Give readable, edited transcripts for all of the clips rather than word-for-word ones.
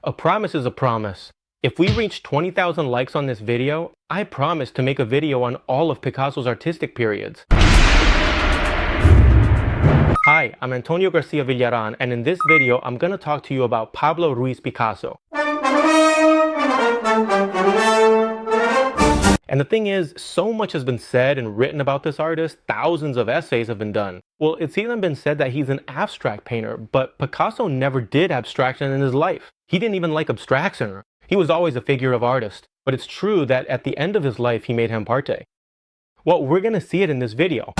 A promise is a promise. If we reach 20,000 likes on this video, I promise to make a video on all of Picasso's artistic periods. Hi, I'm Antonio García Villarán, and in this video, I'm going to talk to you about Pablo Ruiz Picasso. And the thing is, so much has been said and written about this artist, thousands of essays have been done. Well, it's even been said that he's an abstract painter, but Picasso never did abstraction in his life. He didn't even like abstraction. He was always a figure of artist. But it's true that at the end of his life, he made parte. Well, we're going to see it in this video.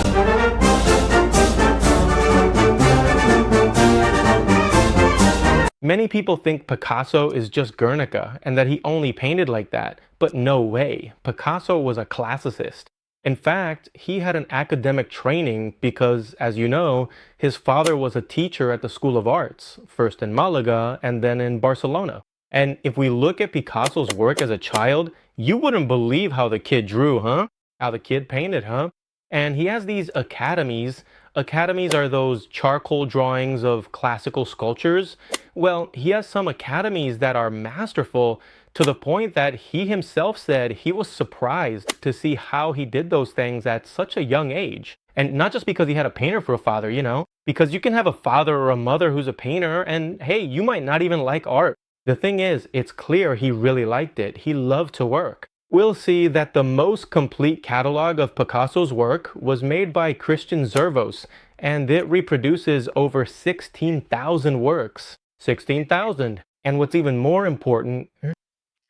Many people think Picasso is just Guernica and that he only painted like that, but no way. Picasso was a classicist. In fact, he had an academic training because, as you know, his father was a teacher at the School of Arts, first in Malaga and then in Barcelona. And if we look at Picasso's work as a child, you wouldn't believe how the kid drew, huh? How the kid painted, huh? And he has these academies. Academies are those charcoal drawings of classical sculptures. Well, he has some academies that are masterful to the point that he himself said he was surprised to see how he did those things at such a young age. And not just because he had a painter for a father, you know, because you can have a father or a mother who's a painter and hey, you might not even like art. The thing is, it's clear he really liked it. He loved to work. We'll see that the most complete catalog of Picasso's work was made by Christian Zervos, and it reproduces over 16,000 works. 16,000. And what's even more important,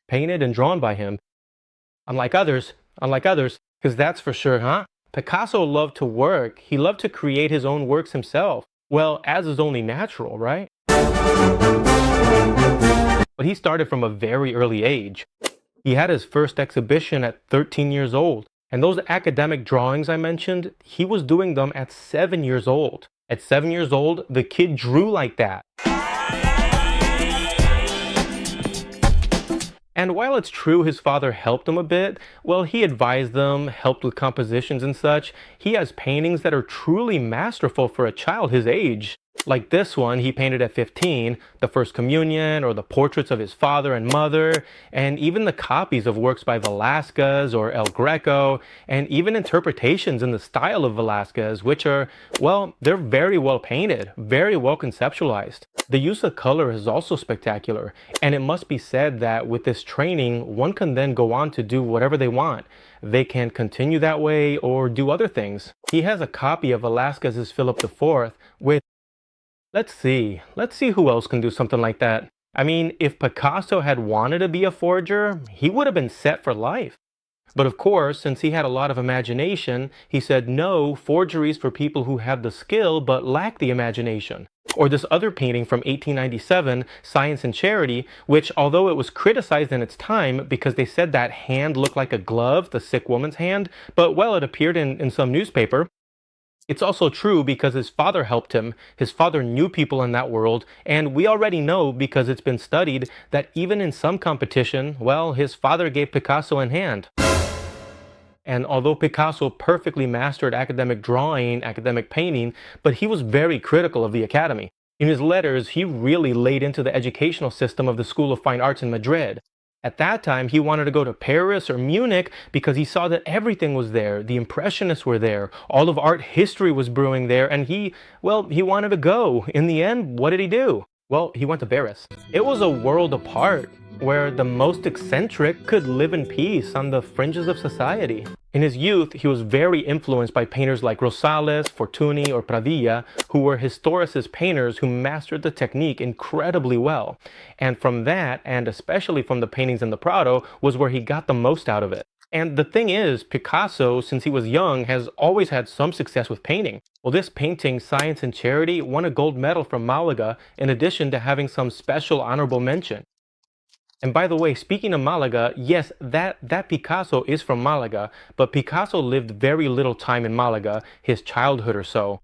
painted and drawn by him. Unlike others, because that's for sure, huh? Picasso loved to work. He loved to create his own works himself. Well, as is only natural, right? But he started from a very early age. He had his first exhibition at 13 years old. And those academic drawings I mentioned, he was doing them at 7 years old. At 7 years old, the kid drew like that. And while it's true his father helped him a bit, well, he advised them, helped with compositions and such, he has paintings that are truly masterful for a child his age. Like this one he painted at 15, the First Communion, or the portraits of his father and mother, and even the copies of works by Velázquez or El Greco, and even interpretations in the style of Velázquez, which are, well, they're very well painted, very well conceptualized. The use of color is also spectacular, and it must be said that with this training, one can then go on to do whatever they want. They can continue that way or do other things. He has a copy of Velázquez's Philip IV with Let's see who else can do something like that. I mean, if Picasso had wanted to be a forger, he would have been set for life. But of course, since he had a lot of imagination, he said no, forgeries for people who have the skill but lack the imagination. Or this other painting from 1897, Science and Charity, which although it was criticized in its time because they said that hand looked like a glove, the sick woman's hand, but well, it appeared in some newspaper. It's also true because his father helped him. His father knew people in that world, and we already know because it's been studied that even in some competition, well, his father gave Picasso in hand. And although Picasso perfectly mastered academic drawing, academic painting, but he was very critical of the academy. In his letters, he really laid into the educational system of the School of Fine Arts in Madrid. At that time, he wanted to go to Paris or Munich because he saw that everything was there. The Impressionists were there. All of art history was brewing there. And he wanted to go. In the end, what did he do? Well, he went to Paris. It was a world apart where the most eccentric could live in peace on the fringes of society. In his youth, he was very influenced by painters like Rosales, Fortuny, or Pradilla, who were historicist painters who mastered the technique incredibly well. And from that, and especially from the paintings in the Prado, was where he got the most out of it. And the thing is, Picasso, since he was young, has always had some success with painting. Well, this painting, Science and Charity, won a gold medal from Malaga, in addition to having some special honorable mention. And by the way, speaking of Malaga, yes, that Picasso is from Malaga, but Picasso lived very little time in Malaga, his childhood or so.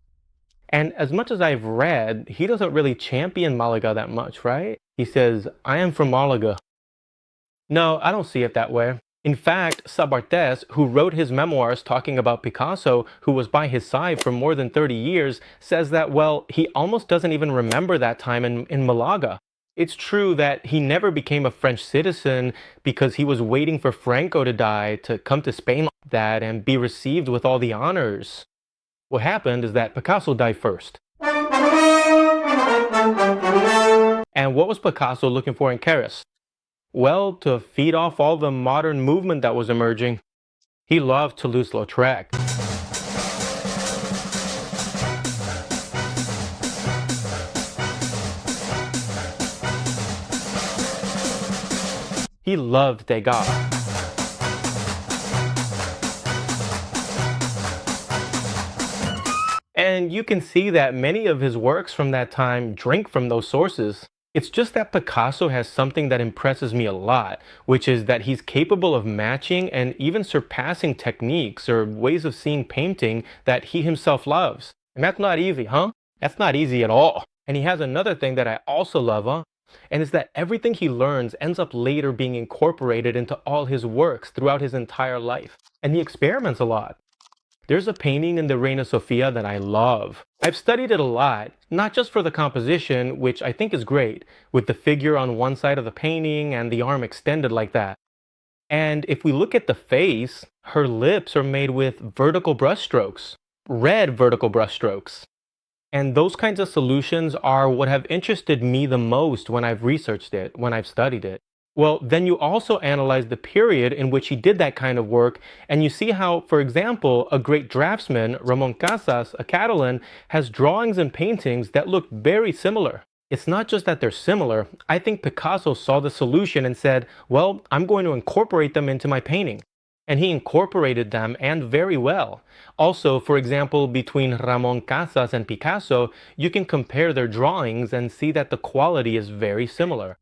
And as much as I've read, he doesn't really champion Malaga that much, right? He says, I am from Malaga. No, I don't see it that way. In fact, Sabartes, who wrote his memoirs talking about Picasso, who was by his side for more than 30 years, says that, well, he almost doesn't even remember that time in Malaga. It's true that he never became a French citizen because he was waiting for Franco to die to come to Spain like that and be received with all the honors. What happened is that Picasso died first. And what was Picasso looking for in Paris? Well, to feed off all the modern movement that was emerging. He loved Toulouse-Lautrec. He loved Degas. And you can see that many of his works from that time drink from those sources. It's just that Picasso has something that impresses me a lot, which is that he's capable of matching and even surpassing techniques or ways of seeing painting that he himself loves. And that's not easy, huh? That's not easy at all. And he has another thing that I also love, and it's that everything he learns ends up later being incorporated into all his works throughout his entire life. And he experiments a lot. There's a painting in the Reina Sofia that I love. I've studied it a lot, not just for the composition, which I think is great, with the figure on one side of the painting and the arm extended like that. And if we look at the face, her lips are made with vertical brushstrokes, red vertical brushstrokes. And those kinds of solutions are what have interested me the most when I've researched it, when I've studied it. Well, then you also analyze the period in which he did that kind of work, and you see how, for example, a great draftsman, Ramon Casas, a Catalan, has drawings and paintings that look very similar. It's not just that they're similar. I think Picasso saw the solution and said, well, I'm going to incorporate them into my painting. And he incorporated them, and very well. Also, for example, between Ramon Casas and Picasso, you can compare their drawings and see that the quality is very similar.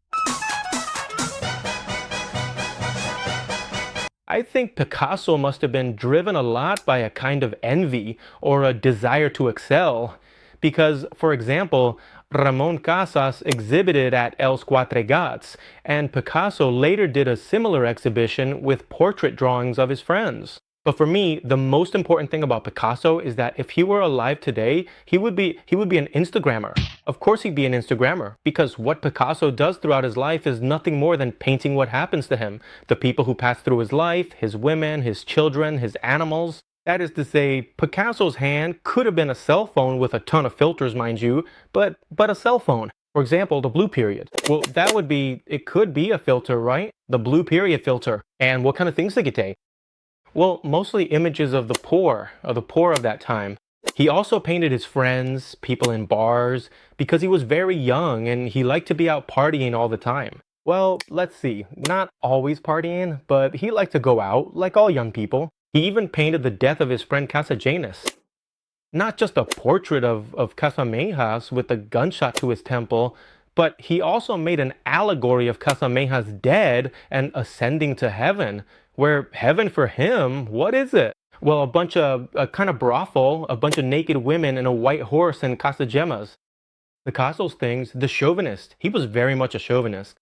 I think Picasso must have been driven a lot by a kind of envy or a desire to excel. Because, for example, Ramon Casas exhibited at Els Quatre Gats, and Picasso later did a similar exhibition with portrait drawings of his friends. But for me, the most important thing about Picasso is that if he were alive today, he would be an Instagrammer. Of course he'd be an Instagrammer, because what Picasso does throughout his life is nothing more than painting what happens to him. The people who pass through his life, his women, his children, his animals. That is to say, Picasso's hand could have been a cell phone with a ton of filters, mind you, but a cell phone. For example, the blue period. Well, it could be a filter, right? The blue period filter. And what kind of things did it take? Well, mostly images of the poor of that time. He also painted his friends, people in bars, because he was very young and he liked to be out partying all the time. Well, let's see, not always partying, but he liked to go out, like all young people. He even painted the death of his friend Casagenas. Not just a portrait of Casamejas with a gunshot to his temple, but he also made an allegory of Casamejas dead and ascending to heaven, where heaven for him, what is it? Well, a kind of brothel, a bunch of naked women and a white horse and Casagemas. Picasso's things, the chauvinist. He was very much a chauvinist.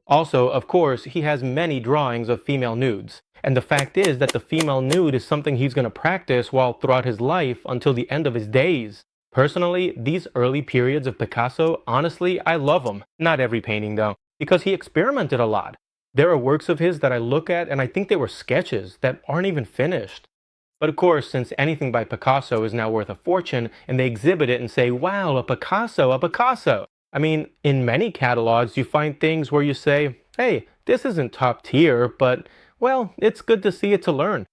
Also, of course, he has many drawings of female nudes. And the fact is that the female nude is something he's going to practice throughout his life until the end of his days. Personally, these early periods of Picasso, honestly, I love them. Not every painting though, because he experimented a lot. There are works of his that I look at and I think they were sketches that aren't even finished. But of course, since anything by Picasso is now worth a fortune and they exhibit it and say, wow, a Picasso, a Picasso. I mean, in many catalogs you find things where you say, hey, this isn't top tier, but well, it's good to see it to learn.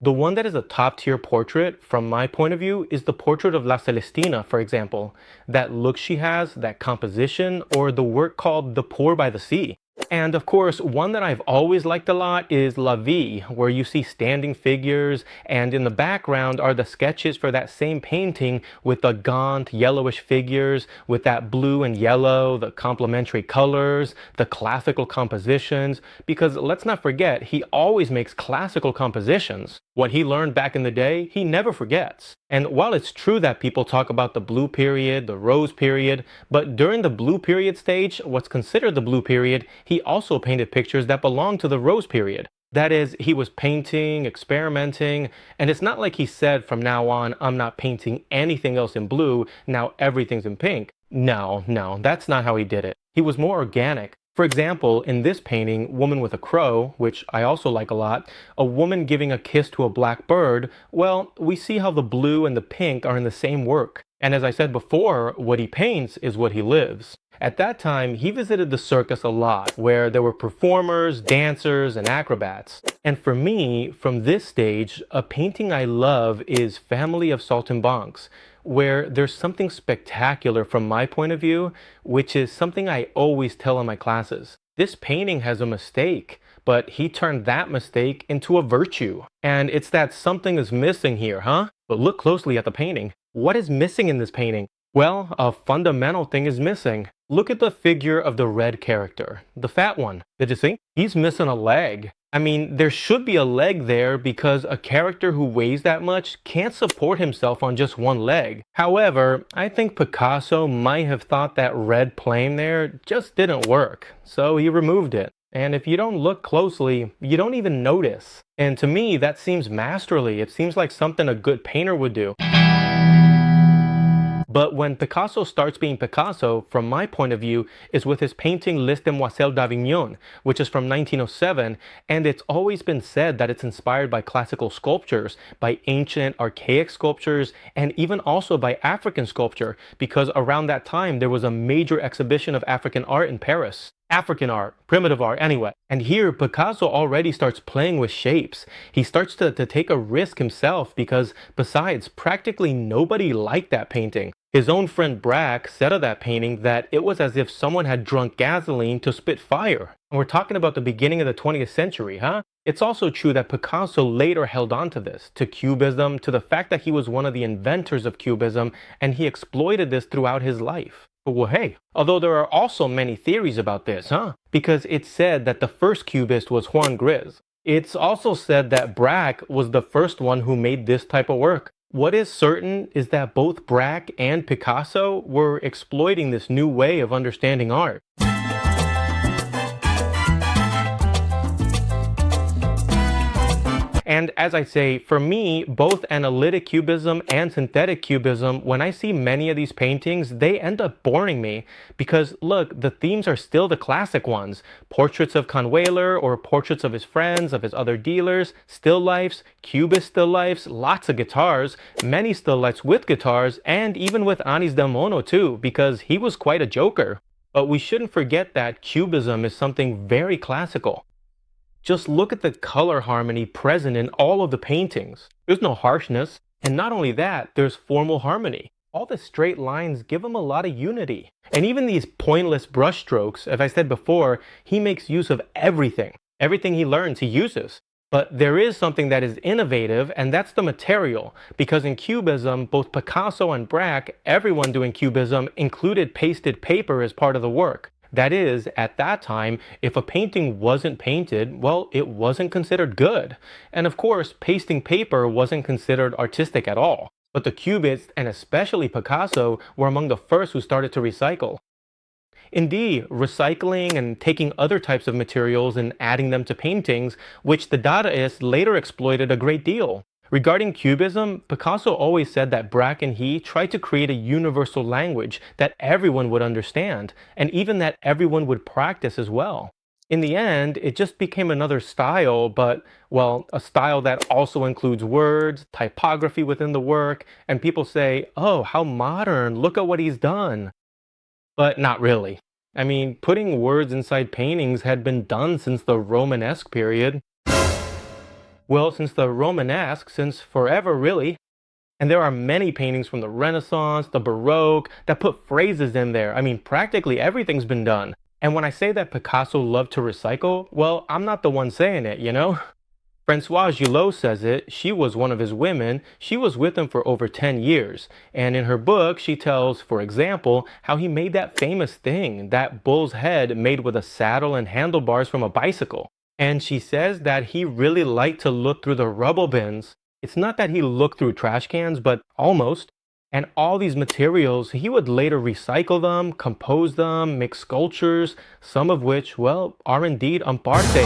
The one that is a top tier portrait, from my point of view, is the portrait of La Celestina, for example. That look she has, that composition, or the work called The Poor by the Sea. And of course, one that I've always liked a lot is La Vie, where you see standing figures, and in the background are the sketches for that same painting with the gaunt, yellowish figures, with that blue and yellow, the complementary colors, the classical compositions, because let's not forget, he always makes classical compositions. What he learned back in the day, he never forgets. And while it's true that people talk about the blue period, the rose period, but during the blue period stage, what's considered the blue period, he also painted pictures that belong to the rose period. That is, he was painting, experimenting, and it's not like he said from now on, I'm not painting anything else in blue, now everything's in pink. No, no, that's not how he did it. He was more organic. For example, in this painting, Woman with a Crow, which I also like a lot, a woman giving a kiss to a black bird, well, we see how the blue and the pink are in the same work. And as I said before, what he paints is what he lives. At that time, he visited the circus a lot, where there were performers, dancers, and acrobats. And for me, from this stage, a painting I love is Family of Saltimbanques, where there's something spectacular from my point of view, which is something I always tell in my classes. This painting has a mistake, but he turned that mistake into a virtue. And it's that something is missing here, huh? But look closely at the painting. What is missing in this painting? Well, a fundamental thing is missing. Look at the figure of the red character, the fat one. Did you see? He's missing a leg. I mean, there should be a leg there because a character who weighs that much can't support himself on just one leg. However, I think Picasso might have thought that red plane there just didn't work, so he removed it. And if you don't look closely, you don't even notice. And to me, that seems masterly. It seems like something a good painter would do. But when Picasso starts being Picasso, from my point of view, is with his painting Les Demoiselles d'Avignon, which is from 1907, and it's always been said that it's inspired by classical sculptures, by ancient archaic sculptures, and even also by African sculpture, because around that time there was a major exhibition of African art in Paris. African art, primitive art, anyway. And here, Picasso already starts playing with shapes. He starts to take a risk himself because, besides, practically nobody liked that painting. His own friend Braque said of that painting that it was as if someone had drunk gasoline to spit fire. And we're talking about the beginning of the 20th century, huh? It's also true that Picasso later held on to this, to Cubism, to the fact that he was one of the inventors of Cubism, and he exploited this throughout his life. Well, hey, although there are also many theories about this, huh? Because it's said that the first Cubist was Juan Gris. It's also said that Braque was the first one who made this type of work. What is certain is that both Braque and Picasso were exploiting this new way of understanding art. And as I say, for me, both analytic cubism and synthetic cubism, when I see many of these paintings, they end up boring me because look, the themes are still the classic ones. Portraits of Conwayler or portraits of his friends, of his other dealers, still lifes, cubist still lifes, lots of guitars, many still lifes with guitars, and even with Anis del Mono too, because he was quite a joker. But we shouldn't forget that cubism is something very classical. Just look at the color harmony present in all of the paintings. There's no harshness. And not only that, there's formal harmony. All the straight lines give them a lot of unity. And even these pointless brush strokes, as I said before, he makes use of everything. Everything he learns, he uses. But there is something that is innovative, and that's the material. Because in Cubism, both Picasso and Braque, everyone doing Cubism, included pasted paper as part of the work. That is, at that time, if a painting wasn't painted, well, it wasn't considered good. And of course, pasting paper wasn't considered artistic at all. But the Cubists, and especially Picasso, were among the first who started to recycle. Indeed, recycling and taking other types of materials and adding them to paintings, which the Dadaists later exploited a great deal. Regarding Cubism, Picasso always said that Braque and he tried to create a universal language that everyone would understand, and even that everyone would practice as well. In the end, it just became another style, but, well, a style that also includes words, typography within the work, and people say, oh, how modern, look at what he's done. But not really. I mean, putting words inside paintings had been done since the Romanesque period. Well, since the Romanesque, since forever really. And there are many paintings from the Renaissance, the Baroque, that put phrases in there. I mean, practically everything's been done. And when I say that Picasso loved to recycle, well, I'm not the one saying it, you know? Françoise Gilot says it. She was one of his women. She was with him for over 10 years. And in her book, she tells, for example, how he made that famous thing, that bull's head made with a saddle and handlebars from a bicycle. And she says that he really liked to look through the rubble bins. It's not that he looked through trash cans, but almost. And all these materials, he would later recycle them, compose them, make sculptures, some of which, well, are indeed parte.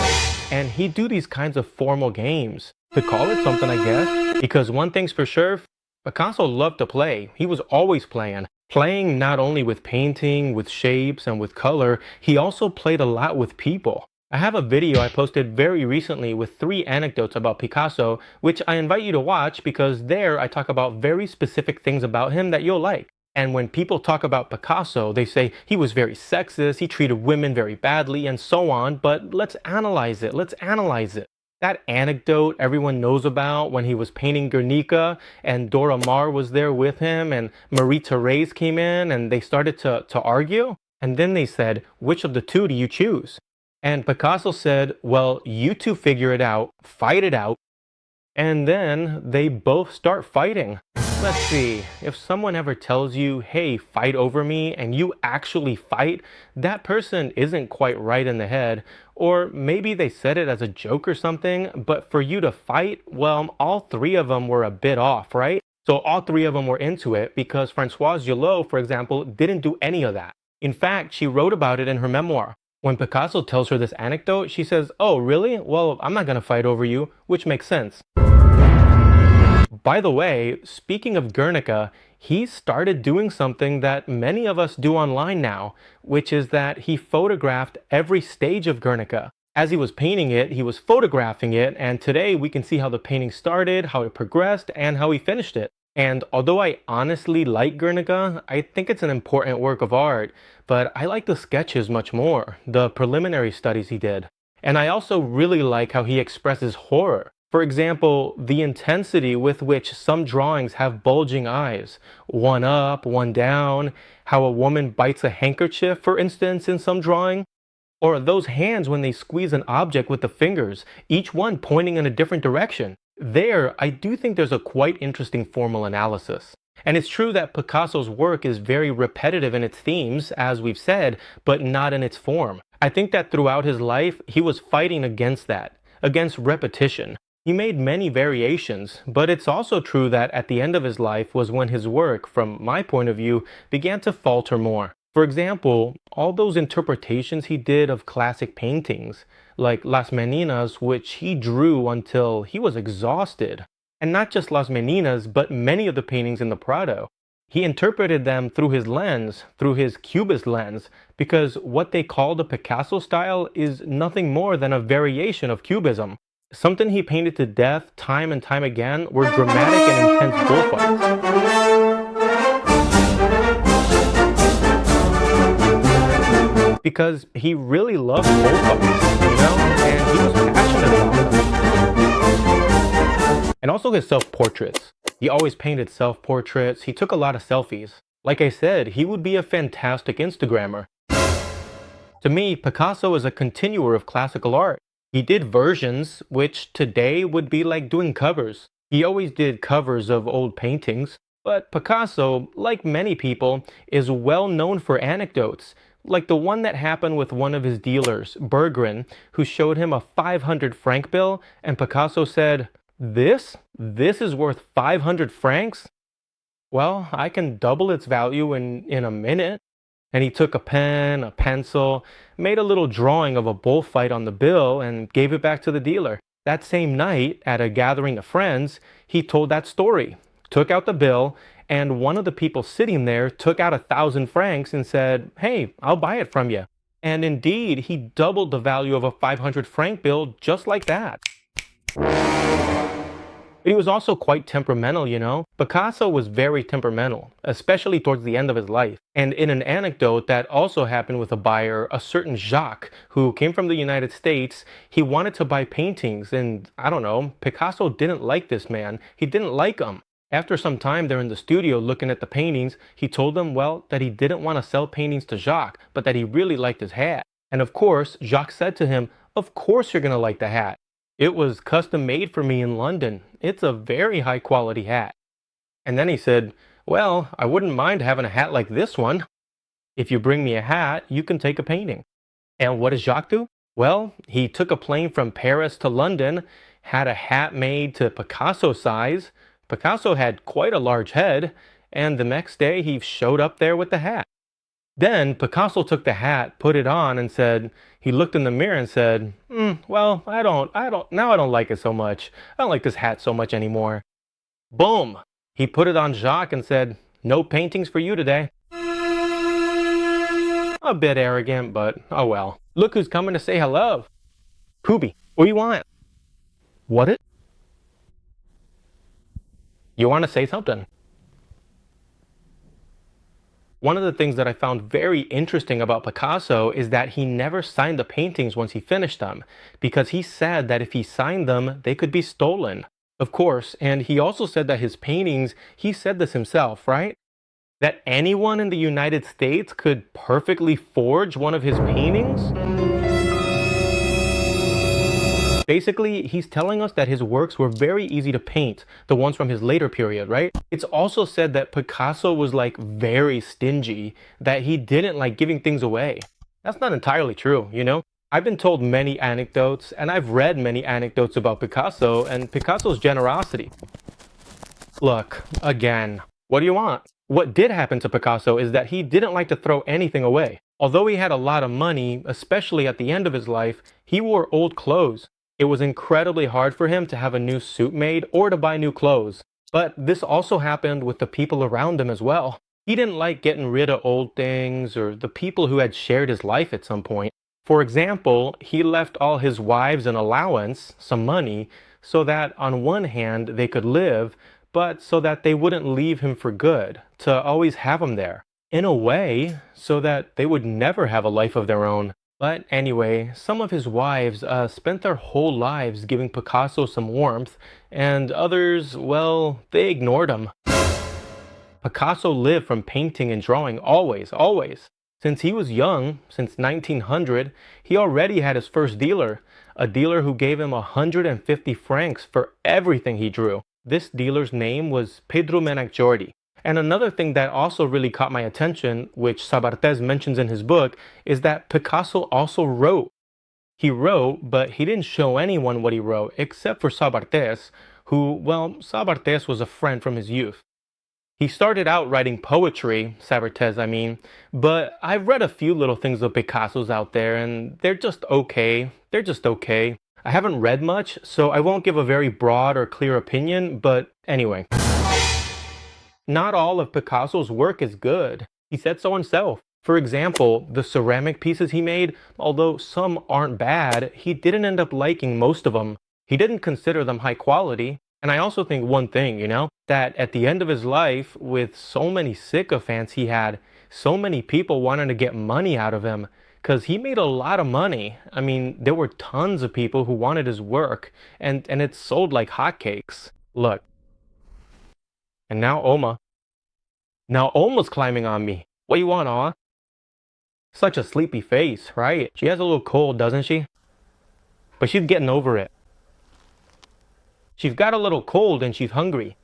And he'd do these kinds of formal games, to call it something, I guess. Because one thing's for sure, Picasso loved to play. He was always playing. Playing not only with painting, with shapes, and with color, he also played a lot with people. I have a video I posted very recently with 3 anecdotes about Picasso, which I invite you to watch because there I talk about very specific things about him that you'll like. And when people talk about Picasso, they say he was very sexist, he treated women very badly, and so on, but let's analyze it, let's analyze it. That anecdote everyone knows about when he was painting Guernica and Dora Maar was there with him and Marie-Thérèse came in and they started to argue. And then they said, which of the two do you choose? And Picasso said, well, you two figure it out, fight it out. And then they both start fighting. Let's see, if someone ever tells you, hey, fight over me, and you actually fight, that person isn't quite right in the head. Or maybe they said it as a joke or something, but for you to fight, well, all 3 of them were a bit off, right? So all 3 of them were into it because Françoise Gilot, for example, didn't do any of that. In fact, she wrote about it in her memoir. When Picasso tells her this anecdote, she says, oh, really? Well, I'm not gonna fight over you, which makes sense. By the way, speaking of Guernica, he started doing something that many of us do online now, which is that he photographed every stage of Guernica. As he was painting it, he was photographing it, and today we can see how the painting started, how it progressed, and how he finished it. And although I honestly like Guernica, I think it's an important work of art, but I like the sketches much more, the preliminary studies he did. And I also really like how he expresses horror. For example, the intensity with which some drawings have bulging eyes, one up, one down, how a woman bites a handkerchief, for instance, in some drawing, or those hands when they squeeze an object with the fingers, each one pointing in a different direction. There, I do think there's a quite interesting formal analysis. And it's true that Picasso's work is very repetitive in its themes, as we've said, but not in its form. I think that throughout his life, he was fighting against that, against repetition. He made many variations, but it's also true that at the end of his life was when his work, from my point of view, began to falter more. For example, all those interpretations he did of classic paintings, like Las Meninas, which he drew until he was exhausted. And not just Las Meninas, but many of the paintings in the Prado. He interpreted them through his lens, through his Cubist lens, because what they call the Picasso style is nothing more than a variation of Cubism. Something he painted to death time and time again were dramatic and intense bullfights. Because he really loved bullfights, and he was passionate about them. And also his self-portraits. He always painted self-portraits. He took a lot of selfies. Like I said, he would be a fantastic Instagrammer. To me, Picasso is a continuer of classical art. He did versions, which today would be like doing covers. He always did covers of old paintings. But Picasso, like many people, is well known for anecdotes. Like the one that happened with one of his dealers, Berggruen, who showed him a 500 franc bill, and Picasso said, This is worth 500 francs? Well, I can double its value in a minute. And he took a pen, a pencil, made a little drawing of a bullfight on the bill, and gave it back to the dealer. That same night, at a gathering of friends, he told that story, took out the bill, and one of the people sitting there took out 1,000 francs and said, hey, I'll buy it from you. And indeed, he doubled the value of a 500 franc bill just like that. He was also quite temperamental, Picasso was very temperamental, especially towards the end of his life. And in an anecdote that also happened with a buyer, a certain Jacques, who came from the United States, he wanted to buy paintings, and I don't know, Picasso didn't like this man. He didn't like him. After some time they're in the studio looking at the paintings, he told them, well, that he didn't want to sell paintings to Jacques, but that he really liked his hat. And of course, Jacques said to him, of course you're going to like the hat. It was custom made for me in London. It's a very high quality hat. And then he said, well, I wouldn't mind having a hat like this one. If you bring me a hat, you can take a painting. And what does Jacques do? Well, he took a plane from Paris to London, had a hat made to Picasso size. Picasso had quite a large head, and the next day he showed up there with the hat. Then Picasso took the hat, put it on, and said, he looked in the mirror and said, well, now I don't like it so much. I don't like this hat so much anymore. Boom! He put it on Jacques and said, no paintings for you today. A bit arrogant, but oh well. Look who's coming to say hello. Poobie, what do you want? What it? You want to say something? One of the things that I found very interesting about Picasso is that he never signed the paintings once he finished them, because he said that if he signed them, they could be stolen. Of course, and he also said that his paintings, he said this himself, right? That anyone in the United States could perfectly forge one of his paintings? Basically, he's telling us that his works were very easy to paint, the ones from his later period, right? It's also said that Picasso was like very stingy, that he didn't like giving things away. That's not entirely true, you know? I've been told many anecdotes, and I've read many anecdotes about Picasso and Picasso's generosity. Look, again, what do you want? What did happen to Picasso is that he didn't like to throw anything away. Although he had a lot of money, especially at the end of his life, he wore old clothes. It was incredibly hard for him to have a new suit made or to buy new clothes. But this also happened with the people around him as well. He didn't like getting rid of old things or the people who had shared his life at some point. For example, he left all his wives an allowance, some money, so that on one hand they could live, but so that they wouldn't leave him for good, to always have him there. In a way, so that they would never have a life of their own. But anyway, some of his wives spent their whole lives giving Picasso some warmth, and others, well, they ignored him. Picasso lived from painting and drawing always. Since he was young, since 1900, he already had his first dealer, a dealer who gave him 150 francs for everything he drew. This dealer's name was Pedro Menacjordi. And another thing that also really caught my attention, which Sabartes mentions in his book, is that Picasso also wrote. He wrote, but he didn't show anyone what he wrote, except for Sabartes, who, well, Sabartes was a friend from his youth. He started out writing poetry, Sabartes I mean, but I've read a few little things of Picasso's out there, and they're just okay. I haven't read much, so I won't give a very broad or clear opinion, but anyway. Not all of Picasso's work is good. He said so himself. For example, the ceramic pieces he made, although some aren't bad, he didn't end up liking most of them. He didn't consider them high quality. And I also think one thing, that at the end of his life, with so many sycophants he had, so many people wanted to get money out of him, because he made a lot of money. I mean, there were tons of people who wanted his work, and it sold like hotcakes. Look. And now Oma. Now Oma's climbing on me. What you want, Oma? Such a sleepy face, right? She has a little cold, doesn't she? But she's getting over it. She's got a little cold and she's hungry.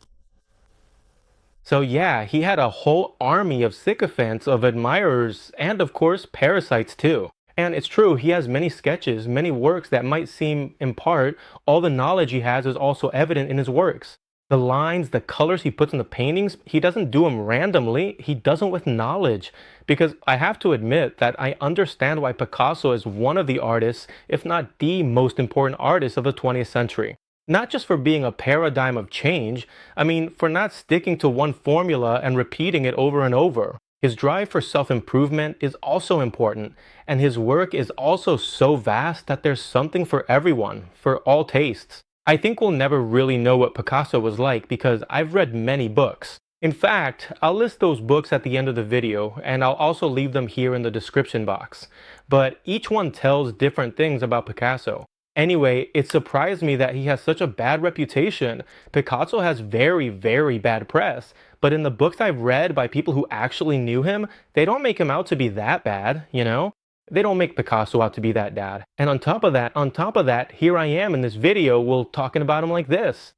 So yeah, he had a whole army of sycophants, of admirers, and of course parasites too. And it's true, he has many sketches, many works that might seem, in part, all the knowledge he has is also evident in his works. The lines, the colors he puts in the paintings, he doesn't do them randomly, he does them with knowledge. Because I have to admit that I understand why Picasso is one of the artists, if not the most important artist of the 20th century. Not just for being a paradigm of change, I mean for not sticking to one formula and repeating it over and over. His drive for self-improvement is also important, and his work is also so vast that there's something for everyone, for all tastes. I think we'll never really know what Picasso was like because I've read many books. In fact, I'll list those books at the end of the video, and I'll also leave them here in the description box. But each one tells different things about Picasso. Anyway, it surprised me that he has such a bad reputation. Picasso has very, very bad press. But in the books I've read by people who actually knew him, they don't make him out to be that bad, They don't make Picasso out to be that bad. And on top of that, here I am in this video, talking about him like this.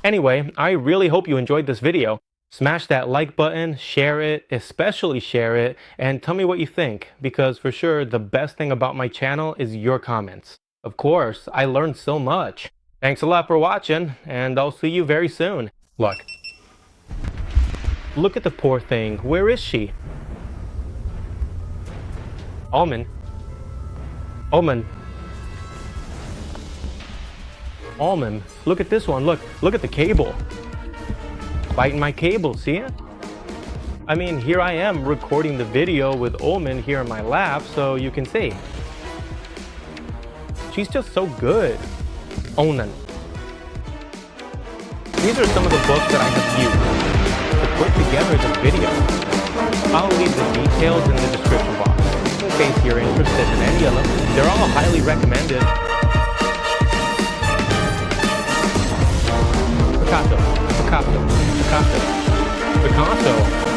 Anyway, I really hope you enjoyed this video. Smash that like button, share it, especially share it, and tell me what you think, because for sure the best thing about my channel is your comments. Of course, I learned so much. Thanks a lot for watching, and I'll see you very soon. Look. Look at the poor thing. Where is she? Almond. Almond. Almond. Look at this one. Look at the cable. Biting my cable, see it? I mean, here I am recording the video with Almond here in my lap, so you can see. She's just so good. Onan. These are some of the books that I have used to put together this video. I'll leave the details in the description box in case you're interested in any of them. They're all highly recommended. Picasso, Picasso, Picasso, Picasso.